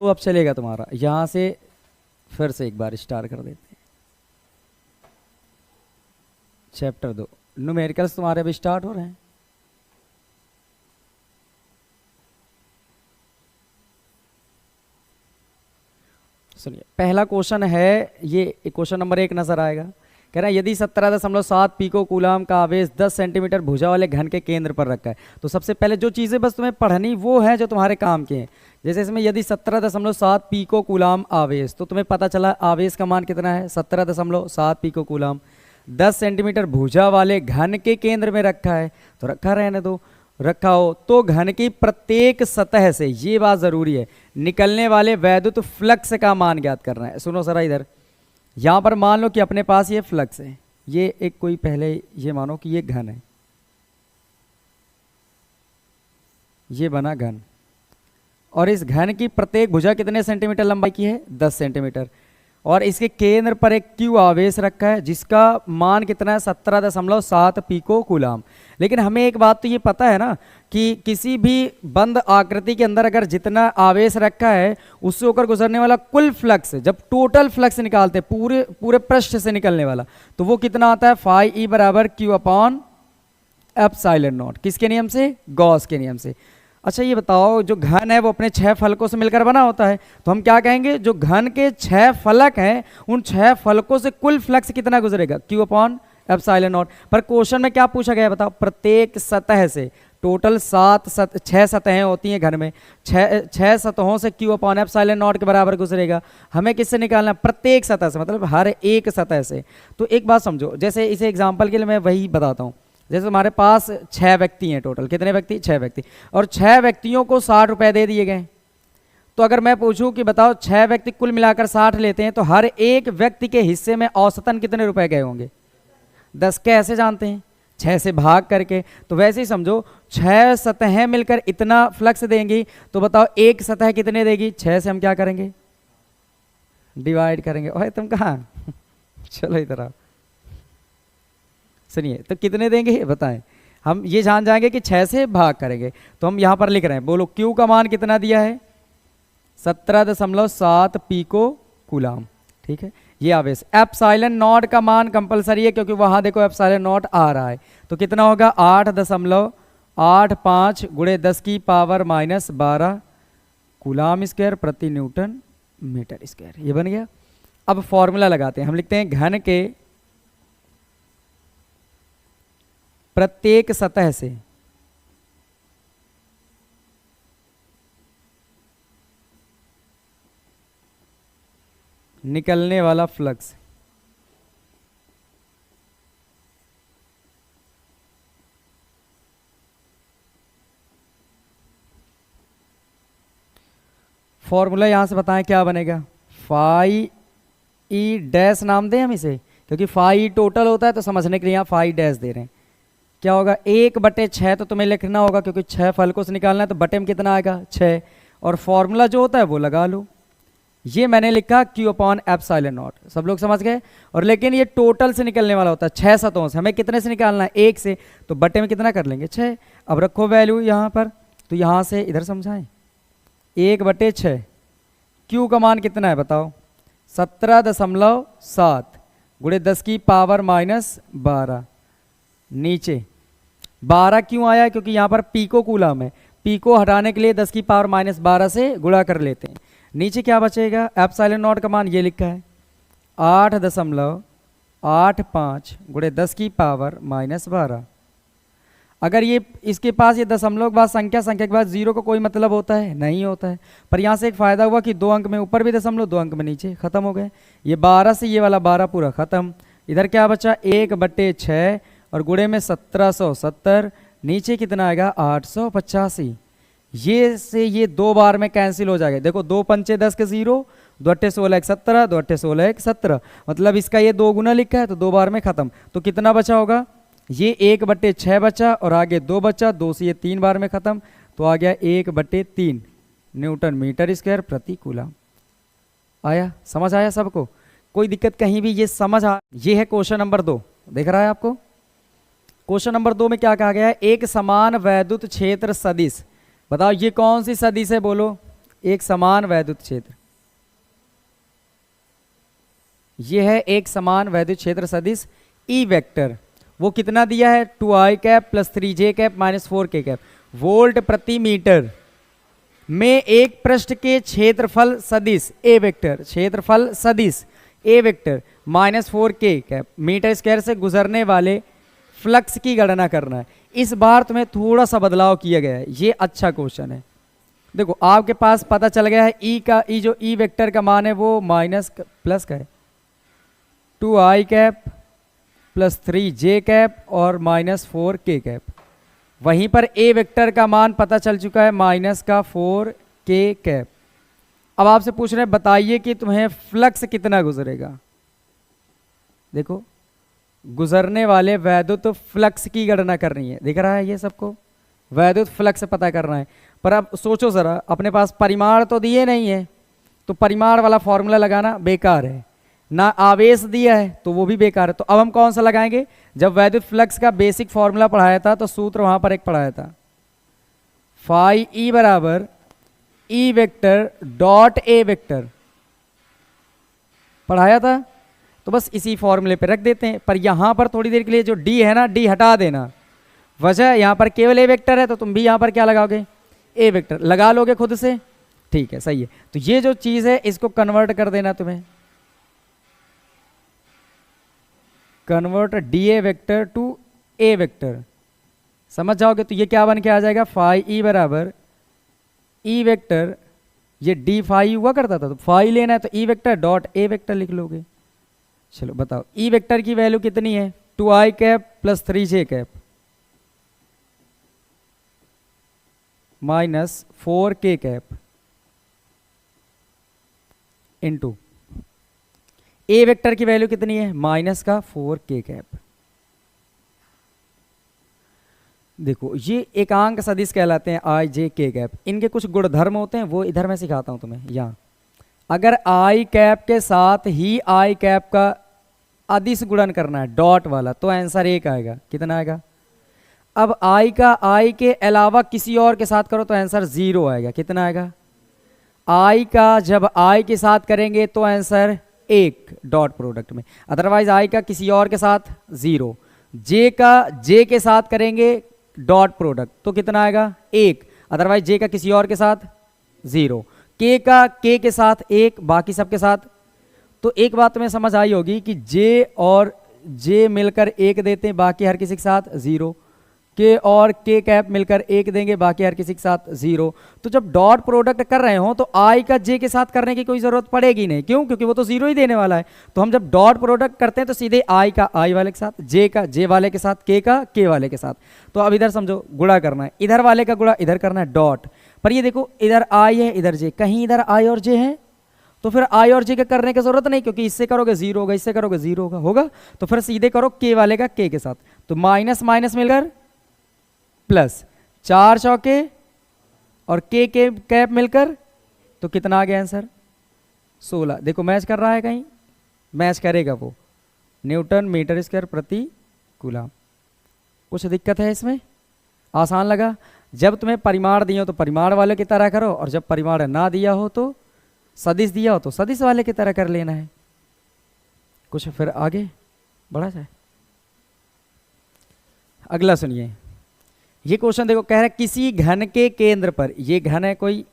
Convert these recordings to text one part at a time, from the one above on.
तो अब चलेगा तुम्हारा यहां से, फिर से एक बार स्टार्ट कर देते हैं। चैप्टर 2 न्यूमेरिकल्स तुम्हारे अभी स्टार्ट हो रहे हैं। सुनिए, पहला क्वेश्चन है, ये क्वेश्चन नंबर 1 नजर आएगा। कह रहा है यदि 17.7 पीको कूलाम का आवेश 10 सेंटीमीटर भुजा वाले घन के केंद्र पर रखा है, तो सबसे पहले जो चीजें बस तुम्हें पढ़नी वो है जो तुम्हारे काम के हैं। जैसे इसमें यदि 17.7 पीको कूलाम आवेश, तो तुम्हें पता चला आवेश का मान कितना है 17.7 पीको कूलाम, 10 सेंटीमीटर भुजा वाले घन के केंद्र में रखा है, तो रखा रहने दो, रखा हो तो घन की प्रत्येक सतह से, ये बात जरूरी है, निकलने वाले वैद्युत फ्लक्स का मान ज्ञात करना है। सुनो जरा इधर, यहां पर मान लो कि अपने पास ये फ्लक्स है, ये एक कोई पहले ये मानो कि ये घन है, ये बना घन, और इस घन की प्रत्येक भुजा कितने सेंटीमीटर लंबाई की है 10 सेंटीमीटर, और इसके केंद्र पर एक क्यू आवेश रखा है जिसका मान कितना है 17.7 पीको कूलाम। लेकिन हमें एक बात तो ये पता है ना कि किसी भी बंद आकृति के अंदर अगर जितना आवेश रखा है उससे होकर गुजरने वाला कुल फ्लक्स, जब टोटल फ्लक्स निकालते हैं पूरे पूरे पृष्ठ से निकलने वाला, तो वो कितना आता है फाई ई बराबर क्यू अपॉन एप्सिलॉन नॉट। किसके नियम से? गॉस के नियम से। अच्छा ये बताओ, जो घन है वो अपने 6 फलकों से मिलकर बना होता है, तो हम क्या कहेंगे, जो घन के 6 फलक हैं उन 6 फलकों से कुल फ्लक्स कितना गुजरेगा क्यू अपॉन एप्सिलॉन नॉट। पर क्वेश्चन में क्या पूछा गया है बताओ, प्रत्येक सतह से, टोटल 6 सतहें होती हैं घन में, 6 सतहों से क्यू अपॉन एप्सिलॉन नॉट के बराबर गुजरेगा। हमें किससे निकालना? प्रत्येक सतह से, मतलब हर एक सतह से। तो एक बात समझो, जैसे इसे एग्जाम्पल के लिए मैं वही बताता हूँ, जैसे हमारे पास 6 व्यक्ति हैं, टोटल कितने व्यक्ति? 6 व्यक्ति, और 6 व्यक्तियों को 60 रुपए दे दिए गए। तो अगर मैं पूछूं कि बताओ 6 व्यक्ति कुल मिलाकर 60 लेते हैं, तो हर एक व्यक्ति के हिस्से में औसतन कितने रुपए गए होंगे? 10। कैसे जानते हैं? 6 से भाग करके। तो वैसे ही समझो 6 सतहें मिलकर इतना फ्लक्स देंगी, तो बताओ एक सतह कितने देगी? 6 से हम क्या करेंगे? डिवाइड करेंगे। ओए तुम कहाँ? चलो इधर आओ, सुनिए, तो कितने देंगे ये बताएं। हम ये जान जाएंगे कि 6 से भाग करेंगे, तो हम यहां पर लिख रहे हैं, बोलो Q का मान कितना दिया है? 17.7 पीको कूलाम। ठीक है, ये आवेश। एप्सिलॉन नॉट का मान कंपलसरी है क्योंकि वहां देखो एप्सिलॉन नॉट आ रहा है, तो कितना होगा 8.85 गुणे 10 की पावर -12 कूलाम स्क्वायर प्रति न्यूटन मीटर स्क्वायर। ये बन गया। अब फॉर्मूला लगाते हैं, हम लिखते हैं घन के प्रत्येक सतह से निकलने वाला फ्लक्स फॉर्मूला यहां से बताएं क्या बनेगा? फाई ई डैश नाम दें हम इसे, क्योंकि फाई टोटल होता है तो समझने के लिए यहां फाई डैश दे रहे हैं। क्या होगा? 1/6 तो तुम्हें लिखना होगा क्योंकि 6 फलकों से निकालना है, तो बटे में कितना आएगा 6, और फॉर्मूला जो होता है वो लगा लो। ये मैंने लिखा Q अपॉन एप्सिलॉन नॉट, सब लोग समझ गए। और लेकिन ये टोटल से निकलने वाला होता है 6 सतहों से, हमें कितने से निकालना है? 1 से, तो बटे में कितना कर लेंगे 6। अब रखो वैल्यू यहाँ पर, तो यहाँ से इधर समझाएं, 1/6 Q का मान कितना है बताओ? 17.7 गुणे 10 की पावर -12, नीचे 12 क्यों आया? क्योंकि यहाँ पर पीको कूलाम है, पीको हटाने के लिए 10 की पावर -12 से गुणा कर लेते हैं। नीचे क्या बचेगा? एप्सिलॉन नॉट का मान ये लिखा है 8.85 गुणे 10 की पावर -12। अगर ये इसके पास ये दशमलव के बाद संख्या के बाद 0 का कोई मतलब होता है? नहीं होता है। पर यहाँ से एक फायदा हुआ कि 2 अंक में ऊपर भी दशमलव, 2 अंक में नीचे, खत्म हो गए। ये 12 से ये वाला 12 पूरा खत्म। इधर क्या बचा? 1/6 और गुणे में 1770, नीचे कितना आएगा 885। ये से ये 2 बार में कैंसिल हो जाएगा। देखो 2 पंचे 10 के 0, 2 अट्ठे 16 1 17, 2 अट्ठे 16 1 17, मतलब इसका ये 2 गुना लिखा है तो 2 बार में खत्म। तो कितना बचा होगा? ये 1/6 बचा और आगे 2 बचा, 2 से ये 3 बार में खत्म, तो आ गया 1/3 न्यूटन मीटर स्क्वायर प्रति कूलाम। आया? समझ आया सबको? कोई दिक्कत कहीं भी? ये समझ आ। ये है क्वेश्चन नंबर 2, दिख रहा है आपको? क्वेश्चन नंबर 2 में क्या कहा गया है? एक समान वैद्युत क्षेत्र सदिश, बताओ ये कौन सी सदिश है? बोलो, एक समान वैद्युत क्षेत्र, ये है एक समान वैद्युत क्षेत्र सदिश ई वेक्टर। वो कितना दिया है 2i cap plus 3j cap minus 4k cap volt प्रति मीटर में एक पृष्ठ के क्षेत्रफल सदिश ए वेक्टर, क्षेत्रफल सदिश A vector minus 4k cap meter square से गुजरने वाले फ्लक्स की गणना करना है। इस बार तुम्हें थोड़ा सा बदलाव किया गया है, ये अच्छा क्वेश्चन है। देखो आपके पास पता चल गया है ई का, ई जो ई वेक्टर का मान है वो माइनस प्लस का है 2i cap plus 3j cap और माइनस 4k कैप। वहीं पर ए वेक्टर का मान पता चल चुका है माइनस का 4k कैप। अब आपसे पूछ रहे हैं बताइए कि तुम्हें फ्लक्स कितना गुजरेगा। देखो गुजरने वाले वैद्युत फ्लक्स की गणना करनी है, दिख रहा है ये सबको, वैद्युत फ्लक्स पता करना है। पर अब सोचो जरा, अपने पास परिमाण तो दिए नहीं है तो परिमाण वाला फॉर्मूला लगाना बेकार है, ना आवेश दिया है तो वो भी बेकार है। तो अब हम कौन सा लगाएंगे, जब वैद्युत फ्लक्स का बेसिक फॉर्मूला पढ़ाया था तो सूत्र वहां पर एक पढ़ाया था, फाई ई बराबर E vector dot A vector पढ़ाया था। तो बस इसी फॉर्मूले पे रख देते हैं। पर यहां पर थोड़ी देर के लिए जो डी है ना, डी हटा देना, वजह यहां पर केवल ए वेक्टर है तो तुम भी यहां पर क्या लगाओगे, ए वेक्टर लगा लोगे खुद से, ठीक है सही है। तो ये जो चीज है इसको कन्वर्ट कर देना तुम्हें, convert D A vector to A vector, समझ जाओगे तो ये क्या बन के आ जाएगा, फाई ई बराबर ई वेक्टर, ये डी फाई हुआ करता था तो फाई लेना है तो E vector dot A vector लिख लोगे। चलो बताओ ई वेक्टर की वैल्यू कितनी है 2i cap plus 3j cap minus 4k cap into A vector की वैल्यू कितनी है माइनस का 4k कैप। देखो ये एकांक सदिश कहलाते हैं i j k कैप, इनके कुछ गुणधर्म होते हैं वो इधर मैं सिखाता हूं तुम्हें। यहाँ अगर i कैप के साथ ही i कैप का अदिश गुणन करना है डॉट वाला तो आंसर 1 आएगा, कितना आएगा। अब i का i के अलावा किसी और के साथ करो तो आंसर 0 आएगा, कितना आएगा। i का जब i के साथ करेंगे तो आंसर 1 डॉट प्रोडक्ट में, अदरवाइज i का किसी और के साथ 0, j का j के साथ करेंगे डॉट प्रोडक्ट तो कितना आएगा 1, अदरवाइज j का किसी और के साथ 0, k का k के साथ 1, बाकी सब के साथ। तो एक बात तुम्हें समझ आई होगी कि j और j मिलकर 1 देते हैं, बाकी हर किसी के साथ 0, k और k कैप मिलकर 1 देंगे, बाकी हर किसी के साथ 0। तो जब डॉट प्रोडक्ट कर रहे हो तो i का j के साथ करने की कोई जरूरत पड़ेगी नहीं, क्यों, क्योंकि वो तो 0 ही देने वाला है। तो हम जब डॉट प्रोडक्ट करते हैं तो सीधे i का i वाले के साथ, j का j वाले के साथ, k का k वाले के साथ। तो अब इधर समझो गुणा करना है, इधर वाले का गुणा इधर करना है डॉट। पर ये देखो इधर i है इधर j, कहीं इधर i और j है तो फिर i और j का करने की जरूरत नहीं, क्योंकि इससे करोगे 0 होगा, इससे करोगे 0 होगा। तो फिर सीधे करो k वाले का k के साथ, तो माइनस माइनस मिलकर प्लस, 4 चौके और k के कैप मिलकर तो कितना आ गया आंसर 16। देखो मैच कर रहा है, कहीं मैच करेगा वो, न्यूटन मीटर स्क्वायर प्रति कूलम। कुछ दिक्कत है इसमें, आसान लगा। जब तुम्हें परिमाण दिया हो तो परिमाण वाले की तरह करो, और जब परिमाण ना दिया हो तो सदिश दिया हो तो सदिश वाले की तरह कर लेना है। कुछ फिर आगे बढ़ा जाए। अगला सुनिए, ये क्वेश्चन देखो, कह रहा है किसी घन के केंद्र पर, ये घन है कोई,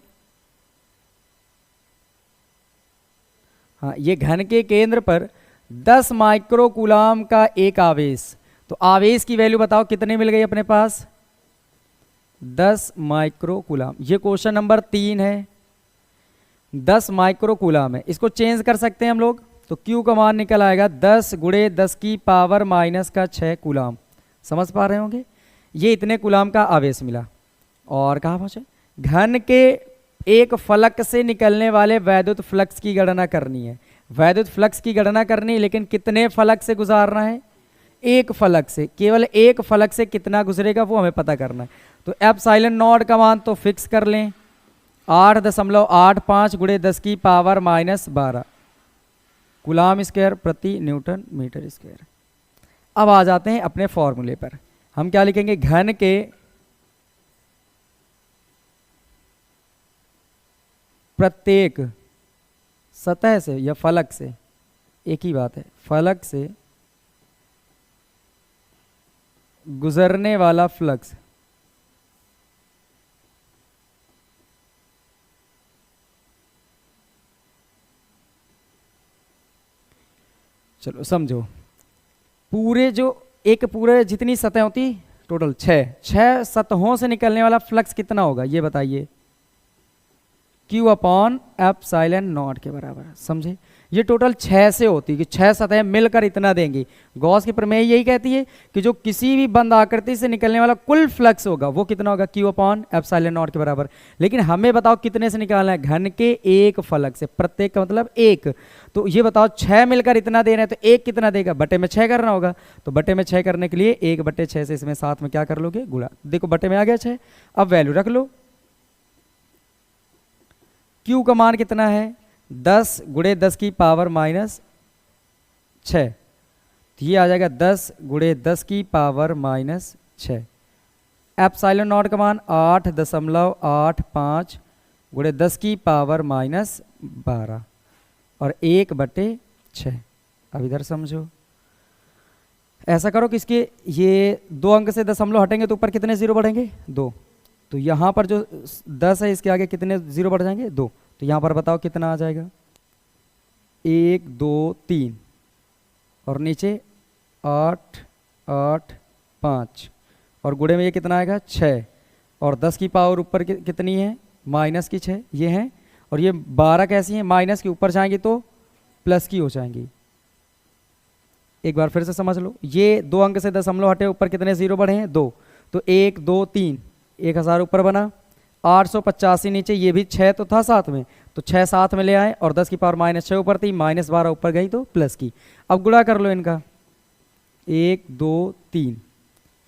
हाँ ये घन के केंद्र पर 10 माइक्रो कूलम का एक आवेश, तो आवेश की वैल्यू बताओ कितने मिल गई अपने पास 10 माइक्रो कूलम। ये क्वेश्चन नंबर 3 है, 10 माइक्रो कूलम है। इसको चेंज कर सकते हैं हम लोग, तो Q का मान निकल आएगा 10 गुणे 10 की पावर माइनस का 6 कूलम। समझ पा रहे होंगे, ये इतने कूलम का आवेश मिला। और कहाँ पहुंचे, घन के एक फलक से निकलने वाले वैद्युत फ्लक्स की गणना करनी है। वैद्युत फ्लक्स की गणना करनी है, लेकिन कितने फलक से गुजारना है, एक फलक से, केवल एक फलक से कितना गुजरेगा वो हमें पता करना है। तो एप्सिलॉन नॉट का मान तो फिक्स कर लें, 8.85 गुणे 10 की पावर माइनस 12 कूलम स्क्वायर प्रति न्यूटन मीटर स्क्वायर। अब आ जाते हैं अपने फॉर्मूले पर। हम क्या लिखेंगे, घन के प्रत्येक सतह से या फलक से, एक ही बात है, फलक से गुजरने वाला फ्लक्स चलो समझो, पूरे जो एक पूरे जितनी सतह होती टोटल छह सतहों से निकलने वाला फ्लक्स कितना होगा ये बताइए, Q अपॉन एप्सिलॉन नॉट के बराबर है। समझे, ये टोटल 6 से होती है कि 6 सतहें मिलकर इतना देंगी। गॉस की प्रमेय यही कहती है कि जो किसी भी बंद आकृति से निकलने वाला कुल फ्लक्स होगा वो कितना होगा, Q अपॉन एप्सिलॉन नॉट के बराबर। लेकिन हमें बताओ कितने से निकालना है, घन के एक फलक से, प्रत्येक का मतलब एक। तो ये बताओ 6 मिलकर इतना दे रहे हैं तो एक कितना देगा, बटे में 6 करना होगा। तो बटे में 6 करने के लिए 1/6 से इसमें साथ में क्या कर लोगे, गुणा। देखो बटे में आ गया 6, अब वैल्यू रख लो। Q का मान कितना है, 10 × 10 की पावर -6, तो ये आ जाएगा 10 × 10 की पावर -6। एप्सिलॉन नॉट का मान 8.85 × 10 की पावर -12 और 1/6। अब इधर समझो, ऐसा करो कि इसके ये 2 अंक से दशमलव हटेंगे तो ऊपर कितने जीरो बढ़ेंगे, 2। तो यहाँ पर जो 10 है इसके आगे कितने जीरो बढ़ जाएंगे, 2। तो यहाँ पर बताओ कितना आ जाएगा, 1 2 3 और नीचे 8 8 5 और गुणे में ये कितना आएगा, 6 और 10 की पावर ऊपर कितनी है, -6 ये है, और ये 12 कैसी है, माइनस के ऊपर जाएंगी तो प्लस की हो जाएंगी। एक बार फिर से समझ लो, ये 2 अंक से दशमलव हटे, ऊपर कितने जीरो बढ़े हैं, 2। तो 1 2 3 1000 ऊपर बना, 885 नीचे, ये भी 6 तो था साथ में, तो 6 साथ में ले आए और 10 की पावर -6 ऊपर थी, -12 ऊपर गई तो प्लस की। अब गुणा कर लो इनका, 1 2 3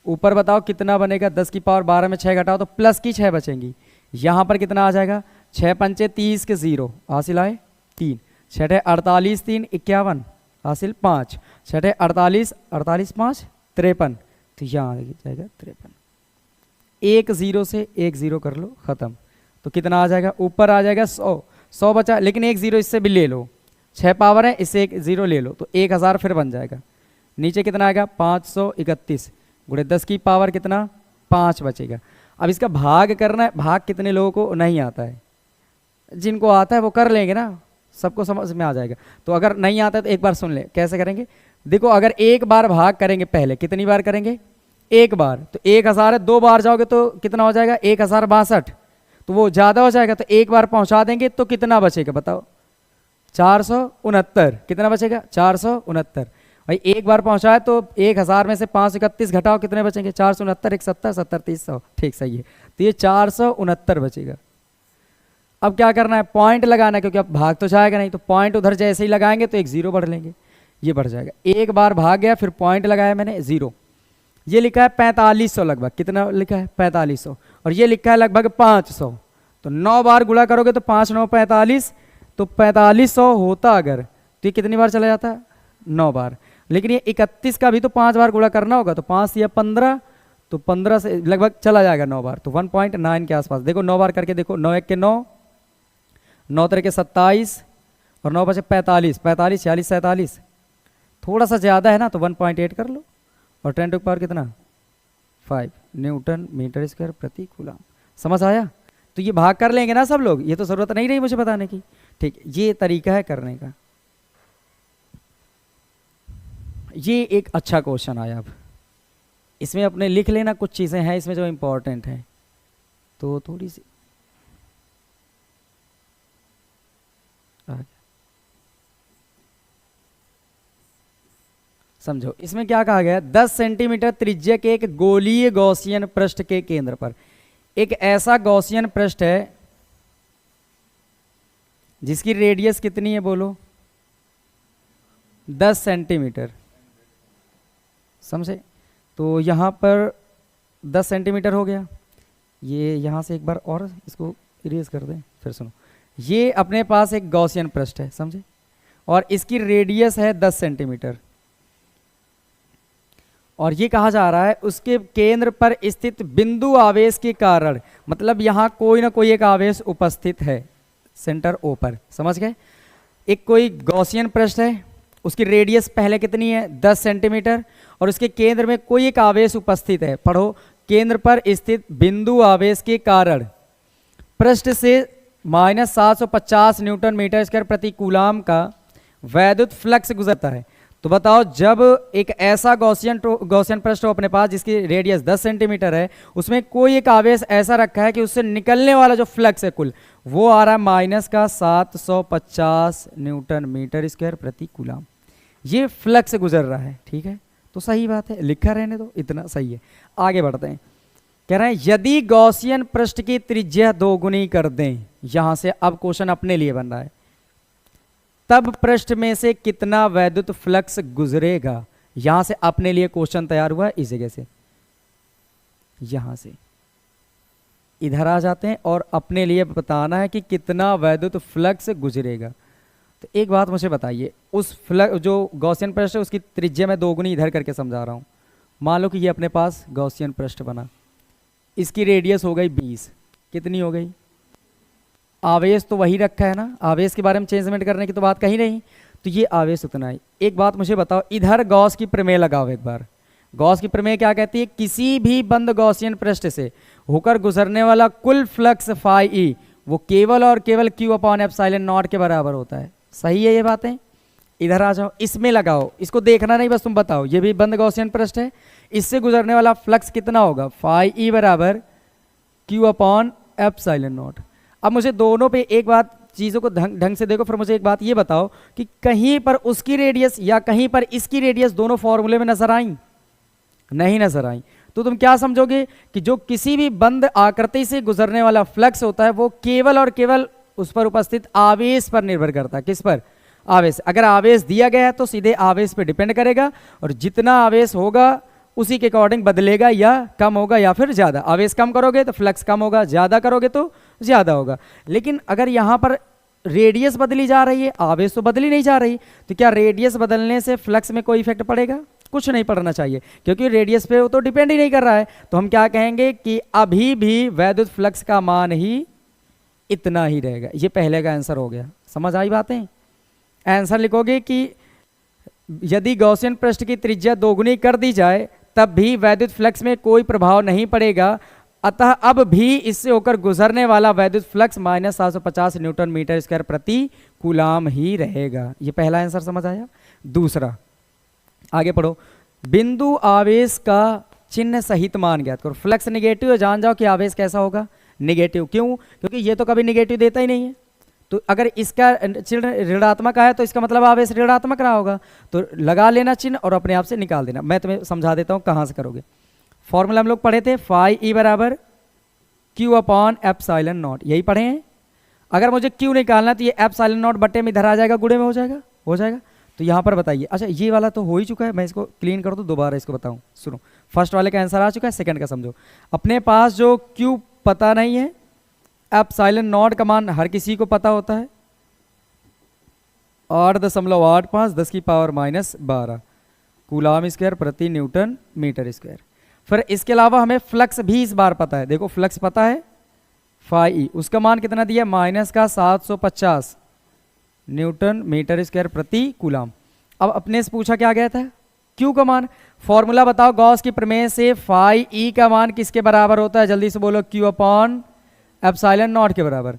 ऊपर बताओ कितना बनेगा, 10 की पावर 12 में 6 घटाओ तो प्लस की 6 बचेंगी। यहाँ पर कितना आ जाएगा, 6 पंचे 30 के 0 हासिल आए 3, 6 48 3 51 हासिल 5, 6 48 48 5 53, तो यहाँ आ जाएगा 53। 1 0 से 1 0 कर लो, खत्म। तो कितना आ जाएगा, ऊपर आ जाएगा 100 बचा, लेकिन 1 0 इससे भी ले लो, 6 पावर है, इससे 1 0 ले लो तो 1000 फिर बन जाएगा। नीचे कितना आएगा, 531 × 10 की पावर कितना, 5 बचेगा। अब इसका भाग करना है, भाग कितने लोगों को नहीं आता है, जिनको आता है वो कर लेंगे ना, सबको समझ में आ जाएगा। तो अगर नहीं आता है तो एक बार सुन ले कैसे करेंगे। देखो अगर एक बार भाग करेंगे, पहले कितनी बार करेंगे, एक बार, तो 1000 है, 2 बार जाओगे तो कितना हो जाएगा, 1062, तो वो ज़्यादा हो जाएगा, तो एक बार पहुंचा देंगे तो कितना बचेगा बताओ, 469। कितना बचेगा, 469। भाई एक बार पहुंचाए तो 1000 में से 531 घटाओ, कितने बचेंगे, 469 1 70 70 30 100, ठीक सही है, तो ये 469 बचेगा। अब क्या करना है, पॉइंट लगाना है, क्योंकि अब भाग तो जाएगा नहीं, तो पॉइंट उधर जैसे ही लगाएंगे तो 1 0 बढ़ लेंगे, ये बढ़ जाएगा। एक बार भाग गया, फिर पॉइंट लगाया मैंने 0, ये लिखा है 4500 लगभग, कितना लिखा है 4500, और ये लिखा है लगभग 500। तो 9 बार गुणा करोगे तो 5 9 45, तो 4500 होता अगर, तो ये कितनी बार चला जाता है, 9 बार। लेकिन ये 31 का भी तो 5 बार गुणा करना होगा, तो 5 या 15, तो 15 से लगभग चला जाएगा 9 बार, तो 1.9 के आसपास। देखो 9 बार करके देखो, 9 1 के 9, 9 3 के 27 और 9 बचे 45, 45 46 47, थोड़ा सा ज़्यादा है ना, तो 1.8 कर लो, और 10 टू पावर कितना, 5 न्यूटन मीटर स्क्वायर प्रति कूलम। समझ आया, तो ये भाग कर लेंगे ना सब लोग, ये तो ज़रूरत नहीं रही मुझे बताने की, ठीक, ये तरीका है करने का। ये एक अच्छा क्वेश्चन आया, अब इसमें अपने लिख लेना, कुछ चीज़ें हैं इसमें जो इम्पोर्टेंट हैं, तो थोड़ी सी समझो। इसमें क्या कहा गया, 10 सेंटीमीटर त्रिज्या के एक गोलीय गॉसियन पृष्ठ के केंद्र पर एक ऐसा गॉसियन पृष्ठ है जिसकी रेडियस कितनी है बोलो, 10 सेंटीमीटर, समझे। तो यहाँ पर 10 सेंटीमीटर हो गया, ये यहाँ से एक बार और इसको इरेज कर दें, फिर सुनो, ये अपने पास एक गॉसियन पृष्ठ है, समझे, और इसकी रेडियस है 10 सेंटीमीटर, और ये कहा जा रहा है उसके केंद्र पर स्थित बिंदु आवेश के कारण, मतलब यहाँ कोई ना कोई एक आवेश उपस्थित है, सेंटर ओ पर। समझ गए? एक कोई गॉसियन पृष्ठ है, उसकी रेडियस पहले कितनी है 10 सेंटीमीटर, और उसके केंद्र में कोई एक आवेश उपस्थित है। पढ़ो, केंद्र पर स्थित बिंदु आवेश के कारण पृष्ठ से -750 न्यूटन मीटर स्क्वायर प्रति कूलाम का वैद्युत फ्लक्स गुजरता है। तो बताओ, जब एक ऐसा गॉसियन पृष्ठ हो अपने पास जिसकी रेडियस 10 सेंटीमीटर है, उसमें कोई एक आवेश ऐसा रखा है कि उससे निकलने वाला जो फ्लक्स है कुल, वो आ रहा है -750 न्यूटन मीटर स्क्वायर प्रति कूलाम। ये फ्लक्स गुजर रहा है। ठीक है, तो सही बात है, लिखा रहने दो, इतना सही है। आगे बढ़ते हैं। कह रहे हैं यदि गॉसियन पृष्ठ की त्रिज्या दोगुनी कर दें, यहां से अब क्वेश्चन अपने लिए बन रहा है, तब पृष्ठ में से कितना वैद्युत फ्लक्स गुजरेगा। यहां से अपने लिए क्वेश्चन तैयार हुआ है, इस जगह से यहां से इधर आ जाते हैं और अपने लिए बताना है कि कितना वैद्युत फ्लक्स गुजरेगा। तो एक बात मुझे बताइए, उस फ्लक्स जो गॉसियन पृष्ठ है उसकी त्रिज्या मैं दोगुनी इधर करके समझा रहा हूं। मान लो कि ये अपने पास गॉसियन पृष्ठ बना, इसकी रेडियस हो गई 20, कितनी हो गई, आवेश तो वही रखा है ना, आवेश के बारे में चेंजमेंट करने की तो बात कहीं नहीं, तो ये आवेश उतना है। एक बात मुझे बताओ, इधर गॉस की प्रमेय लगाओ एक बार। गॉस की प्रमेय क्या कहती है, किसी भी बंद गॉसियन पृष्ठ से होकर गुजरने वाला कुल फ्लक्स फाई ई वो केवल और केवल क्यू अपॉन एप्सिलॉन नॉट के बराबर होता है। सही है ये बातें? इधर आ जाओ, इसमें लगाओ, इसको देखना नहीं, बस तुम बताओ, ये भी बंद गॉसियन पृष्ठ है, इससे गुजरने वाला फ्लक्स कितना होगा, फाई ई बराबर क्यू अपॉन एप्सिलॉन नॉट। अब मुझे दोनों पे एक बात, चीज़ों को ढंग से देखो, फिर मुझे एक बात ये बताओ कि कहीं पर उसकी रेडियस या कहीं पर इसकी रेडियस दोनों फॉर्मूले में नजर आई? नहीं नजर आई। तो तुम क्या समझोगे कि जो किसी भी बंद आकृति से गुजरने वाला फ्लक्स होता है वो केवल और केवल उस पर उपस्थित आवेश पर निर्भर करता है। किस पर? आवेश। अगर आवेश दिया गया है तो सीधे आवेश पर डिपेंड करेगा, और जितना आवेश होगा उसी के अकॉर्डिंग बदलेगा, या कम होगा या फिर ज्यादा। आवेश कम करोगे तो फ्लक्स कम होगा, ज्यादा करोगे तो ज्यादा होगा। लेकिन अगर यहां पर रेडियस बदली जा रही है, आवेश तो बदली नहीं जा रही, तो क्या रेडियस बदलने से फ्लक्स में कोई इफेक्ट पड़ेगा? कुछ नहीं पड़ना चाहिए, क्योंकि रेडियस पे वो तो डिपेंड ही नहीं कर रहा है। तो हम क्या कहेंगे कि अभी भी वैद्युत फ्लक्स का मान ही इतना ही रहेगा। ये पहले का आंसर हो गया। समझ आई बातें? आंसर लिखोगे कि यदि गॉसियन पृष्ठ की त्रिज्या दोगुनी कर दी जाए तब भी वैद्युत फ्लक्स में कोई प्रभाव नहीं पड़ेगा, अतः अब भी इससे होकर गुजरने वाला वैद्युत फ्लक्स -750 न्यूटन मीटर स्क्वायर प्रति कूलाम ही रहेगा। ये पहला आंसर समझ आया। दूसरा, आगे पढ़ो। बिंदु आवेश का चिन्ह सहित मान ज्ञात करो। फ्लक्स निगेटिव है, जान जाओ कि आवेश कैसा होगा, निगेटिव। क्यों? क्योंकि ये तो कभी निगेटिव देता ही नहीं है। तो अगर इसका चिन्ह ऋणात्मक आया तो इसका मतलब आवेश ऋणात्मक रहा होगा। तो लगा लेना चिन्ह और अपने आप से निकाल देना। मैं तुम्हें समझा देता हूं कहां से करोगे। फॉर्मूला हम लोग पढ़े थे, फाई ई बराबर क्यू अपॉन एप्सिलॉन नॉट, यही पढ़े हैं। अगर मुझे क्यू निकालना तो ये एप्सिलॉन नॉट बट्टे में इधर आ जाएगा, गुणे में हो जाएगा, हो जाएगा। तो यहां पर बताइए, अच्छा ये वाला तो हो ही चुका है, मैं इसको क्लीन कर दूं, दोबारा इसको बताऊं। सुनो, फर्स्ट वाले का आंसर आ चुका है, सेकंड का समझो। अपने पास जो क्यू पता नहीं है, एप्सिलॉन नॉट का मान हर किसी को पता होता है, 8.85 10 की पावर -12 कूलाम स्क्वायर प्रति न्यूटन मीटर स्क्वायर। फिर इसके अलावा हमें फ्लक्स भी इस बार पता है। देखो फ्लक्स पता है फाई ई, उसका मान कितना दिया, -750 न्यूटन मीटर स्क्वायर प्रति कूलाम। अब अपने से पूछा क्या गया था, क्यू का मान। फॉर्मूला बताओ गॉस की प्रमेय से फाई ई का मान किसके बराबर होता है, जल्दी से बोलो, क्यू अपॉन एप्सिलॉन नॉट के बराबर।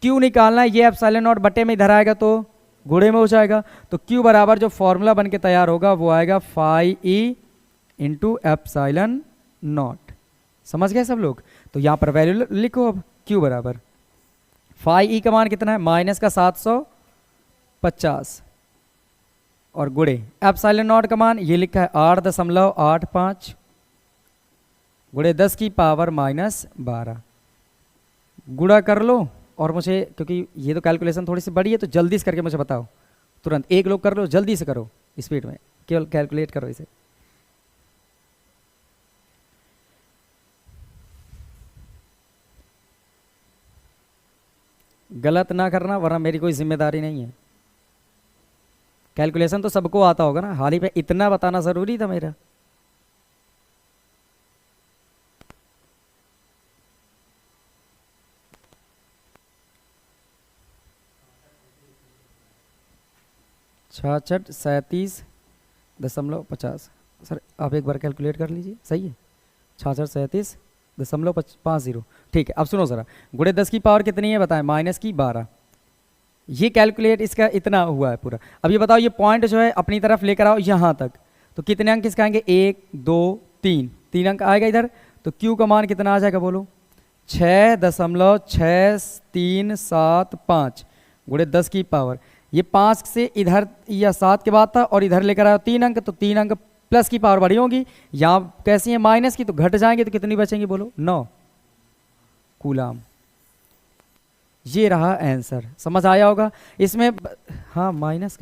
क्यू निकालना है, ये एप्सिलॉन नॉट बटे में इधर आएगा तो गुणे में हो जाएगा। तो क्यू बराबर जो फॉर्मूला बन के तैयार होगा वो आएगा phi E into epsilon naught. समझ गए सब लोग? तो यहां पर वैल्यू लिखो। अब क्यू बराबर फाई ई का मान कितना है, -750 और गुणे एप्सिलॉन नॉट का मान ये लिखा है 8.85 गुणे 10 की पावर -12। गुणा कर लो, और मुझे, क्योंकि ये तो कैलकुलेशन थोड़ी सी बड़ी है तो जल्दी से करके मुझे बताओ तुरंत। एक लोग कर लो, जल्दी से करो, स्पीड में केवल कैलकुलेट करो इसे। गलत ना करना वरना मेरी कोई जिम्मेदारी नहीं है। कैलकुलेशन तो सबको आता होगा ना, हाल ही पे इतना बताना जरूरी था मेरा। 6637.50। सर आप एक बार कैलकुलेट कर लीजिए, सही है 6637.50। ठीक है, अब सुनो ज़रा, गुणे 10 की पावर कितनी है बताएं, -12। ये कैलकुलेट इसका इतना हुआ है पूरा। अब ये बताओ, ये पॉइंट जो है अपनी तरफ लेकर आओ यहाँ तक, तो कितने अंक इसका आएंगे, 1 2 3, 3 अंक आएगा इधर। तो क्यू का मान कितना आ जाएगा बोलो, 6.6375 गुणे 10 की पावर। ये 5 से इधर या 7 के बाद था, और इधर लेकर आया 3 अंक, तो 3 अंक प्लस की पावर बड़ी होगी, यहाँ कैसी है माइनस की, तो घट जाएंगे, तो कितनी बचेंगी बोलो, 9 कूलाम। ये रहा आंसर, समझ आया होगा इसमें। हाँ माइनस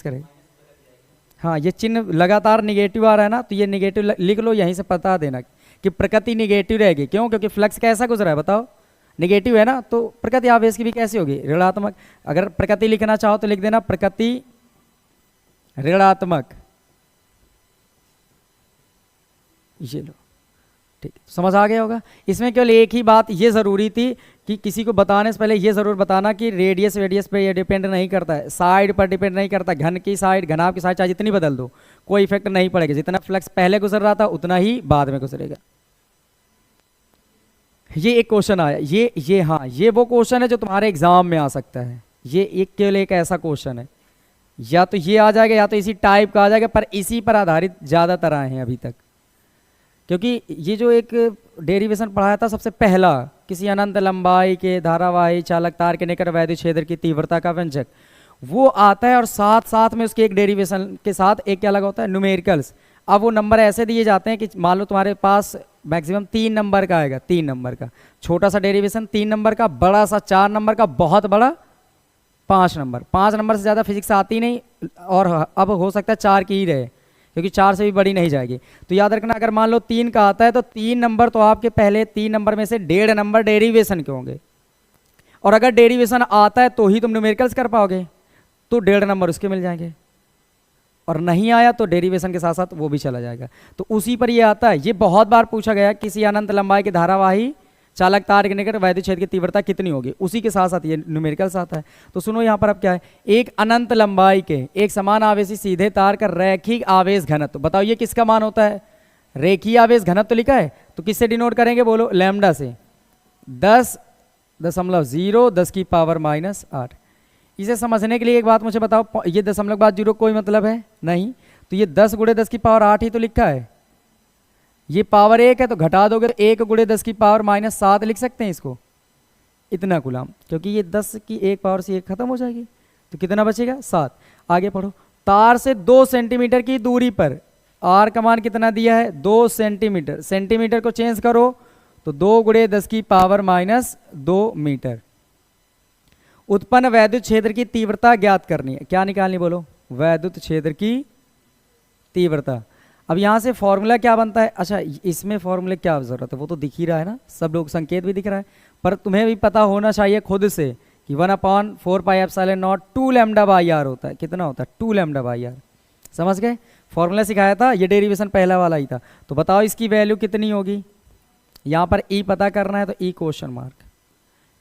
करें, हाँ ये चिन्ह लगातार निगेटिव आ रहा है ना, तो ये निगेटिव लिख लो, यहीं से पता देना कि प्रकृति निगेटिव रहेगी। क्यों? क्योंकि फ्लक्स कैसा गुजरा है बताओ, निगेटिव है ना, तो प्रकृति आवेश की भी कैसी होगी, ऋणात्मक। अगर प्रकृति लिखना चाहो तो लिख देना प्रकृति ऋणात्मक। ये लो, ठीक, समझ आ गया होगा। इसमें केवल एक ही बात ये ज़रूरी थी कि किसी को बताने से पहले ये ज़रूर बताना कि रेडियस पे ये डिपेंड नहीं करता है, साइड पर डिपेंड नहीं करता, घन की साइड, घनाभ की साइड चाहे जितनी बदल दो कोई इफेक्ट नहीं पड़ेगा, जितना फ्लक्स पहले गुजर रहा था उतना ही बाद में गुजरेगा। ये एक क्वेश्चन आया, ये हाँ ये वो क्वेश्चन है जो तुम्हारे एग्जाम में आ सकता है। ये एक केवल एक ऐसा क्वेश्चन है, या तो ये आ जाएगा या तो इसी टाइप का आ जाएगा, पर इसी पर आधारित ज़्यादातर आए हैं अभी तक। क्योंकि ये जो एक डेरिवेशन पढ़ाया था सबसे पहला, किसी अनंत लंबाई के धारावाही चालक तार के निकट वैद्युत क्षेत्र की तीव्रता का व्यंजक, वो आता है, और साथ साथ में उसके एक डेरिवेशन के साथ एक क्या लगा होता है, न्यूमेरिकल्स। अब वो नंबर ऐसे दिए जाते हैं कि मान लो तुम्हारे पास मैक्सिमम 3 नंबर का आएगा, 3 नंबर का छोटा सा डेरिवेशन, 3 नंबर का बड़ा सा 4 नंबर का, बहुत बड़ा 5 नंबर। 5 नंबर से ज़्यादा फिजिक्स आती नहीं, और अब हो सकता है 4 की ही रहे, क्योंकि 4 से भी बड़ी नहीं जाएगी। तो याद रखना, अगर मान लो 3 का आता है तो 3 नंबर तो आपके पहले 3 नंबर में से 1.5 नंबर डेरिवेशन के होंगे, और अगर डेरिवेशन आता है तो ही तुम न्यूमेरिकल्स कर पाओगे, तो 1.5 नंबर उसके मिल जाएंगे, और नहीं आया तो डेरिवेशन के साथ साथ वो भी चला जाएगा। तो उसी पर ये आता है। ये बहुत बार पूछा गया, किसी अनंत लंबाई के धारावाही चालक तार के निकट वैद्युत क्षेत्र की तीव्रता कितनी होगी, उसी के साथ साथ ये न्यूमेरिकल्स आता है। तो सुनो यहाँ पर अब क्या है, एक अनंत लंबाई के एक समान आवेशी सीधे तार का रैखिक आवेश घनत्व, बताओ ये किसका मान होता है, रेखीय आवेश घनत्व लिखा है, तो किससे डिनोट करेंगे बोलो, लैम्डा से। 10.0 इसे समझने के लिए एक बात मुझे बताओ, ये 0.0 कोई मतलब है नहीं, तो ये 10 गुणे 10 की पावर 8 ही तो लिखा है। ये पावर 1 है तो घटा दोगे तो 1 गुणे 10 की पावर -7 लिख सकते हैं इसको, इतना गुलाम, क्योंकि ये 10 की 1 पावर से 1 खत्म हो जाएगी, तो कितना बचेगा 7। आगे पढ़ो, तार से 2 सेंटीमीटर की दूरी पर आर का मान कितना दिया है, 2 सेंटीमीटर। सेंटीमीटर को चेंज करो तो 2 गुणे 10 की पावर -2 मीटर। उत्पन्न वैद्युत क्षेत्र की तीव्रता ज्ञात करनी है, क्या निकालनी बोलो, वैद्युत क्षेत्र की तीव्रता। अब यहाँ से फॉर्मूला क्या बनता है, अच्छा इसमें फॉर्मूले क्या जरूरत है, वो तो दिख ही रहा है ना, सब लोग संकेत भी दिख रहा है, पर तुम्हें भी पता होना चाहिए खुद से कि 1/4πε0 2 λ/r होता है, कितना होता है 2 λ/r। समझ गए, फॉर्मूला सिखाया था, ये डेरिवेशन पहला वाला ही था। तो बताओ इसकी वैल्यू कितनी होगी, यहाँ पर ई पता करना है तो ई क्वेश्चन मार्क,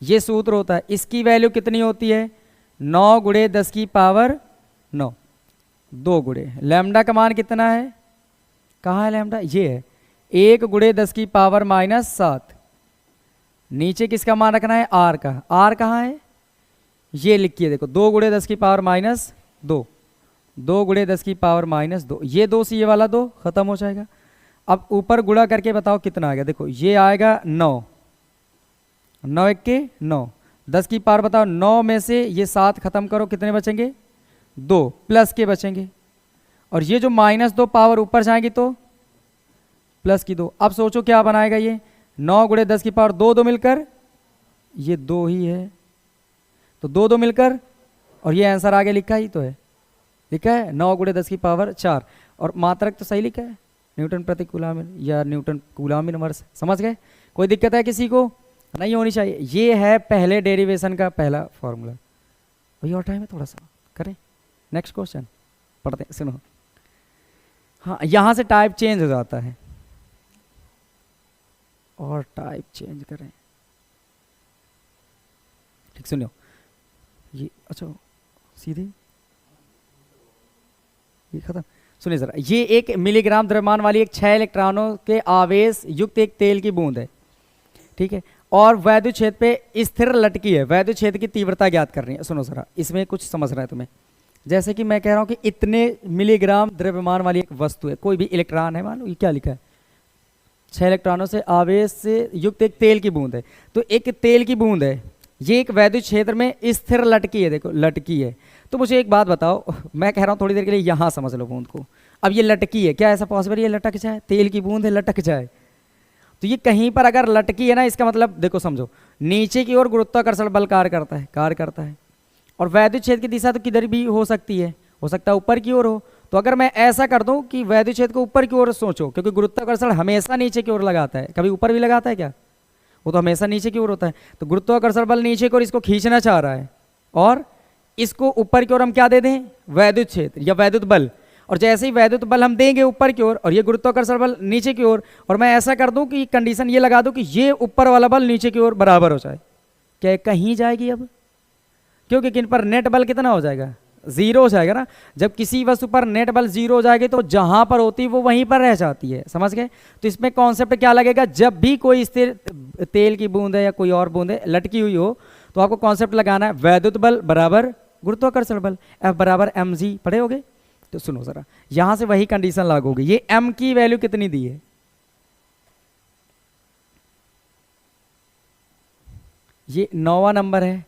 ये सूत्र होता है। इसकी वैल्यू कितनी होती है, 9 गुणे 10 की पावर 9, 2 गुणे लैम्डा का मान कितना है, कहाँ है लैम्डा, ये है 1 गुणे 10 की पावर -7। नीचे किसका मान रखना है, आर का, आर कहाँ है, ये लिखिए देखो, 2 गुणे 10 की पावर -2, 2 गुणे 10 की पावर -2, ये 2 से ये वाला 2 खत्म हो जाएगा। अब ऊपर गुणा करके बताओ कितना आएगा, देखो ये आएगा 9, 9 1 के 9, 10 की पावर बताओ, 9 में से ये 7 खत्म करो, कितने बचेंगे 2 प्लस के बचेंगे, और ये जो -2 पावर ऊपर जाएगी तो प्लस की 2। अब सोचो क्या बनाएगा ये, 9 गुणे 10 की पावर 2 मिलकर ये 2 ही है, तो 2 मिलकर, और ये आंसर आगे लिखा ही तो है, लिखा है 9 गुणे 10 की पावर 4, और मात्रक तो सही लिखा है, न्यूटन प्रति कूलाम या न्यूटन कूलाम इनवर्स। समझ गए, कोई दिक्कत है किसी को, नहीं होनी चाहिए। ये है पहले डेरिवेशन का पहला फॉर्मूला। वही और टाइम है थोड़ा सा, करें नेक्स्ट क्वेश्चन पढ़ते हैं, सुनो। हाँ यहाँ से टाइप चेंज हो जाता है, और टाइप चेंज करें, ठीक सुनियो, ये अच्छा सीधे ये खत्म। सुनिए जरा, ये एक मिलीग्राम द्रव्यमान वाली एक 6 इलेक्ट्रॉनों के आवेश युक्त एक तेल की बूंद है, ठीक है, और वैद्युत क्षेत्र पे स्थिर लटकी है। वैद्युत क्षेत्र की तीव्रता ज्ञात करनी है। सुनो जरा, इसमें कुछ समझना है तुम्हें। जैसे कि मैं कह रहा हूं कि इतने मिलीग्राम द्रव्यमान वाली एक वस्तु है, कोई भी इलेक्ट्रॉन है, मान लो ये क्या लिखा है, 6 इलेक्ट्रॉनों से आवेश से युक्त एक तेल की बूंद है। तो एक तेल की बूंद है, ये एक वैद्युत क्षेत्र में स्थिर लटकी है, देखो लटकी है। तो मुझे एक बात बताओ, मैं कह रहा हूं थोड़ी देर के लिए यहां समझ लो बूंद को। अब ये लटकी है, क्या ऐसा पॉसिबल ये लटक जाए? तेल की बूंद है, लटक जाए? तो ये कहीं पर अगर लटकी है ना, इसका मतलब देखो समझो, नीचे की ओर गुरुत्वाकर्षण बल कार्य करता है। और वैद्युत क्षेत्र की दिशा तो किधर भी हो सकती है, हो सकता है ऊपर की ओर हो। तो अगर मैं ऐसा कर दूं कि वैद्युत क्षेत्र को ऊपर की ओर सोचो, क्योंकि गुरुत्वाकर्षण हमेशा नीचे की ओर लगाता है, कभी ऊपर भी लगाता है क्या? वो तो हमेशा नीचे की ओर होता है। तो गुरुत्वाकर्षण बल नीचे की ओर इसको खींचना चाह रहा है, और इसको ऊपर की ओर हम क्या दे दें? वैद्युत क्षेत्र या वैद्युत बल। और जैसे ही वैद्युत बल हम देंगे ऊपर की ओर और ये गुरुत्वाकर्षण बल नीचे की ओर, और मैं ऐसा कर दूं कि कंडीशन ये लगा दूं कि ये ऊपर वाला बल नीचे की ओर बराबर हो जाए, क्या कहीं जाएगी अब? क्योंकि किन पर नेट बल कितना हो जाएगा? जीरो हो जाएगा ना। जब किसी वस्तु पर नेट बल जीरो हो जाएगी तो जहां पर होती है वो वहीं पर रह जाती है, समझ गए? तो इसमें कॉन्सेप्ट क्या लगेगा, जब भी कोई स्थिर तेल की बूंद है या कोई और बूंद है लटकी हुई हो, तो आपको कॉन्सेप्ट लगाना है वैद्युत बल बराबर गुरुत्वाकर्षण बल, F बराबर mg। पढ़े होगे? तो सुनो जरा, यहां से वही कंडीशन लागू होगी। ये m की वैल्यू कितनी दी है? ये 9वां नंबर है,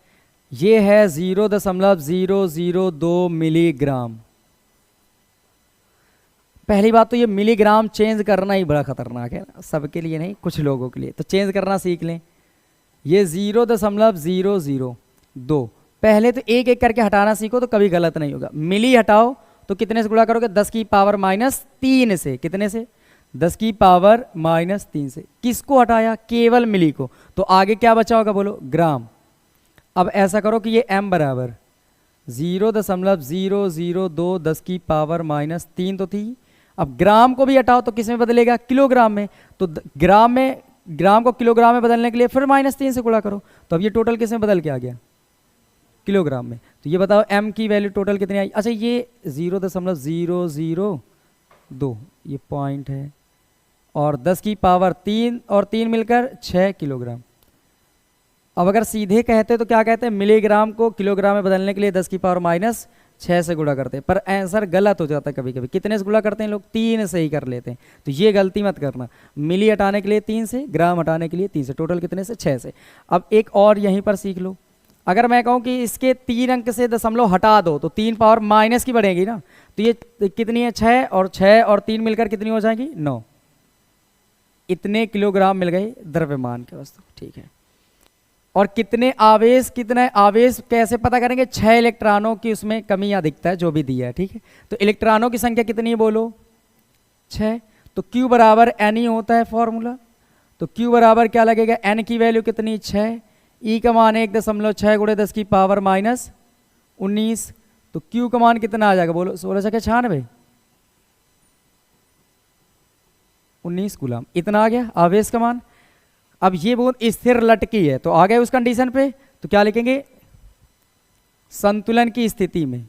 ये है 0.002 मिलीग्राम। पहली बात तो ये मिलीग्राम चेंज करना ही बड़ा खतरनाक है, सबके लिए नहीं, कुछ लोगों के लिए, तो चेंज करना सीख लें। ये 0.002, पहले तो एक एक करके हटाना सीखो तो कभी गलत नहीं होगा। मिली हटाओ तो कितने से गुणा करोगे? 10 की पावर -3 से। कितने से? 10 की पावर -3 से। किसको हटाया? केवल मिली को। तो आगे क्या बचा होगा बोलो? ग्राम। अब ऐसा करो कि ये m बराबर 0.002 10 की पावर -3 तो थी। अब ग्राम को भी हटाओ तो किस में बदलेगा? किलोग्राम में। तो ग्राम को किलोग्राम में बदलने के लिए फिर -3 से गुणा करो, तो अब ये टोटल किस में बदल के आ गया? किलोग्राम में। तो ये बताओ m की वैल्यू टोटल कितनी आई? अच्छा, ये 0.002 ये पॉइंट है, और 10 की पावर 3 और 3 मिलकर 6 किलोग्राम। अब अगर सीधे कहते तो क्या कहते हैं? मिलीग्राम को किलोग्राम में बदलने के लिए 10 की पावर -6 से गुणा करते हैं, पर आंसर गलत हो जाता है कभी कभी। कितने से गुणा करते हैं लोग? 3 से ही कर लेते हैं। तो ये गलती मत करना, मिली हटाने के लिए 3 से, ग्राम हटाने के लिए 3 से, टोटल कितने से? 6 से। अब एक और यहीं पर सीख लो, अगर मैं कहूं कि इसके 3 अंक से दशमलव हटा दो तो 3 पावर माइनस की बढ़ेगी ना, तो ये कितनी है? 6 और 3 मिलकर कितनी हो जाएगी? 9। इतने किलोग्राम मिल गए द्रव्यमान के वस्तु, ठीक है। और कितने आवेश कैसे पता करेंगे? 6 इलेक्ट्रॉनों की उसमें कमी या अधिकता है जो भी दिया है, ठीक है। तो इलेक्ट्रॉनों की संख्या कितनी है बोलो? 6। तो Q बराबर n ही होता है फॉर्मूला। तो Q बराबर क्या लगेगा? n की वैल्यू कितनी? 6। E का मान 1.6 गुणे 10 की पावर -19। तो Q का मान कितना आ जाएगा बोलो? 16×96 19 कूलम, इतना आ गया आवेश का मान। अब ये बूंद स्थिर लटकी है, तो आ गए उस कंडीशन पे, तो क्या लिखेंगे? संतुलन की स्थिति में,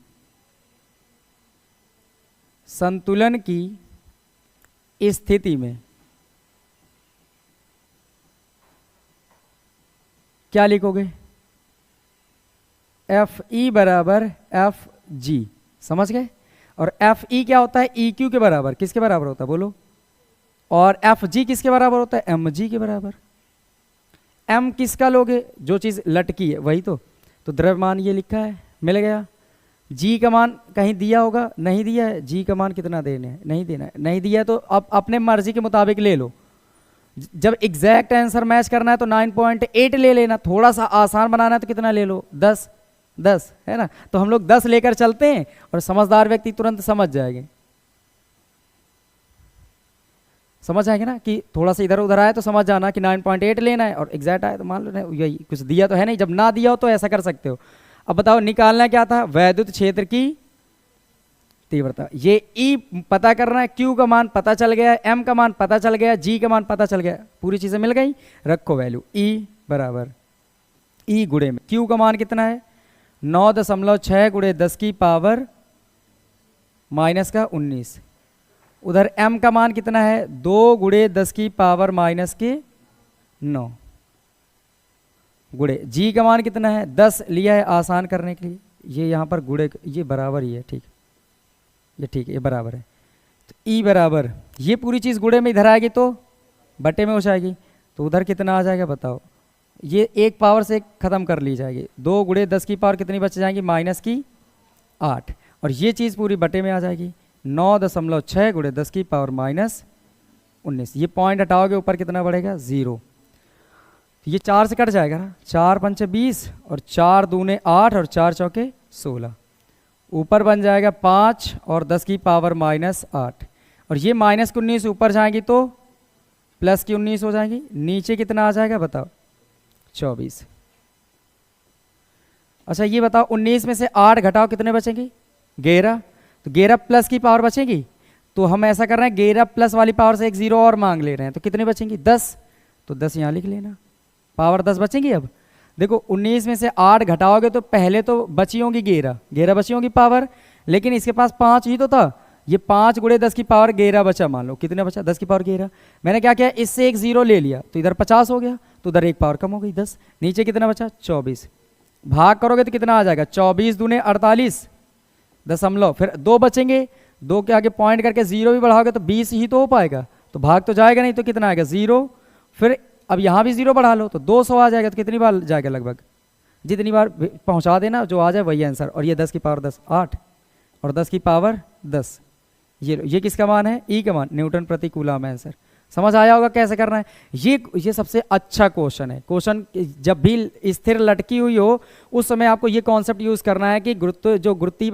संतुलन की स्थिति में क्या लिखोगे? Fe बराबर Fg, समझ गए? और Fe क्या होता है? EQ के बराबर। किसके बराबर होता है बोलो? और Fg किसके बराबर होता है? mg के बराबर। m किसका लोगे? जो चीज लटकी है वही तो द्रव्यमान ये लिखा है, मिल गया। g का मान कहीं दिया होगा? नहीं दिया है। g का मान कितना देना है? नहीं देना है। नहीं दिया है तो अब अपने मर्जी के मुताबिक ले लो। जब एग्जैक्ट आंसर मैच करना है तो 9.8 ले लेना, थोड़ा सा आसान बनाना है तो कितना ले लो? 10 है ना। तो हम लोग 10 लेकर चलते हैं और समझदार व्यक्ति तुरंत समझ जाएंगे, समझ आएंगे ना कि थोड़ा सा इधर उधर आए तो समझ जाना कि 9.8 लेना है, और एग्जैक्ट आए तो मान लो यही कुछ दिया तो है नहीं। जब ना दिया हो तो ऐसा कर सकते हो। अब बताओ निकालना क्या था? वैद्युत क्षेत्र की तीव्रता। ये E पता करना है, Q का मान पता चल गया, M का मान पता चल गया, G का मान पता चल गया, पूरी चीजें मिल गई। रखो वैल्यू E बराबर E गुणे में Q का मान कितना है? 9.6 गुणे 10 की पावर माइनस का 19। उधर m का मान कितना है, 2 गुणे 10 की पावर माइनस के 9 गुणे g का मान कितना है, 10 लिया है आसान करने के लिए, ये यहाँ पर गुणे, ये बराबर ही है, ठीक, ये ठीक है, ये बराबर है। तो e बराबर, ये पूरी चीज़ गुणे में इधर आएगी तो बटे में हो जाएगी, तो उधर कितना आ जाएगा बताओ, ये एक पावर से ख़त्म कर ली जाएगी, 2 गुणे 10 की पावर कितनी बच जाएगी, माइनस की 8, और ये चीज़ पूरी बटे में आ जाएगी, 9.6 गुणे 10 की पावर माइनस 19। ये पॉइंट हटाओगे ऊपर कितना बढ़ेगा, 0। ये 4 से कट जाएगा ना, 4 पंचे 20 और 4 दूने 8 और 4 चौके 16। ऊपर बन जाएगा 5 और 10 की पावर माइनस 8, और ये माइनस की 19 ऊपर जाएंगी तो प्लस की 19 हो जाएंगी, नीचे कितना आ जाएगा बताओ, 24। अच्छा ये बताओ 19 में से 8 घटाओ कितने बचेंगे, 11। तो 11 प्लस की पावर बचेगी, तो हम ऐसा कर रहे हैं 11 प्लस वाली पावर से एक 0 और मांग ले रहे हैं, तो कितने बचेंगी, 10। तो 10 यहाँ लिख लेना, पावर 10 बचेंगी। अब देखो 19 में से 8 घटाओगे तो पहले तो बची होंगी 11 बची होंगी पावर, लेकिन इसके पास 5 ही तो था, ये 5 गुणे 10 की पावर 11 बचा, मान लो कितने बचा, 10 की पावर 11। मैंने क्या किया, इससे एक 0 ले लिया तो इधर 50 हो गया, तो उधर एक पावर कम हो गई 10, नीचे कितना बचा 24। भाग करोगे तो कितना आ जाएगा, 24 दूने 48 दशमलव, फिर 2 बचेंगे, 2 के आगे पॉइंट करके 0 भी बढ़ाओगे तो 20 ही तो हो पाएगा, तो भाग तो जाएगा नहीं, तो कितना आएगा 0। फिर अब यहाँ भी 0 बढ़ा लो तो 200 आ जाएगा, तो कितनी बार जाएगा, लगभग जितनी बार पहुँचा देना जो आ जाए वही आंसर। और ये 10 की पावर 10 8 और 10 की पावर 10, ये किसका मान है, ई का मान, न्यूटन प्रति कूलम है आंसर। समझ आया होगा कैसे करना है, ये सबसे अच्छा क्वेश्चन है। क्वेश्चन जब भी स्थिर लटकी हुई हो उस समय आपको ये कॉन्सेप्ट यूज करना है कि गुरुत्व जो गुरुत्वीय